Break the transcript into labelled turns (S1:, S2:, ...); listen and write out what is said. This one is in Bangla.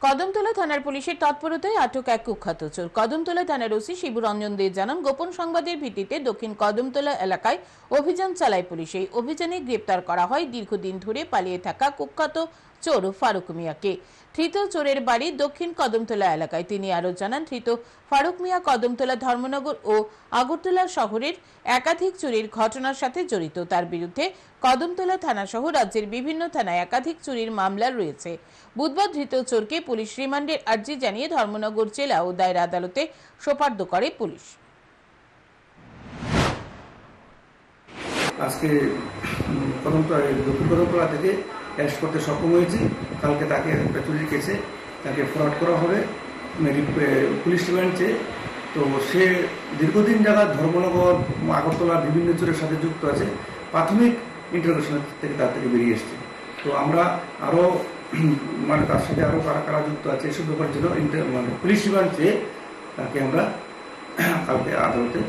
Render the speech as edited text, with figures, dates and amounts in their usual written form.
S1: কদমতলা থানার পুলিশের তৎপরতায় আটক এক কুখ্যাত চোর। কদমতলা থানার ওসি শিবু রঞ্জন দে জানান, গোপন সংবাদের ভিত্তিতে দক্ষিণ কদমতলা এলাকায় অভিযান চালায় পুলিশ। এই অভিযানে গ্রেপ্তার করা হয় দীর্ঘদিন ধরে পালিয়ে থাকা কুখ্যাত চোর ফারুক মিয়াকে। ধৃত চোরের বাড়ি দক্ষিণ কদমতলা এলাকায়। তিনি আরো জানান, ধৃত ফারুক মিয়া কদমতলা, ধর্মনগর ও আগরতলা শহরের একাধিক চুরির ঘটনার সাথে জড়িত। তার বিরুদ্ধে কদমতলা থানা সহ রাজ্যের বিভিন্ন থানায় একাধিক চুরির মামলা রয়েছে। বুধবার ধৃত চোরকে পুলিশ রিমান্ডের আর্জি জানিয়ে ধর্মনগর জেলা ও দায়রা আদালতে সোপর্দ করে পুলিশ।
S2: আজকে দক্ষিণ কদমতলা থেকে অ্যারেস্ট করতে সক্ষম হয়েছি। কালকে তাকে একটা চুরির কেসে তাকে ফরওয়ার্ড করা হবে পুলিশ রিমান্ডে। তো সে দীর্ঘদিন যাবৎ ধর্মনগর, আগরতলা বিভিন্ন চোরের সাথে যুক্ত আছে। প্রাথমিক ইন্টারোগেশন থেকে তার থেকে বেরিয়ে এসছে। তো আমরা আরও তার সাথে আরও কারা কারা যুক্ত আছে এসব ব্যাপারের জন্য পুলিশ রিমান্ড চেয়ে তাকে আমরা কালকে আদালতে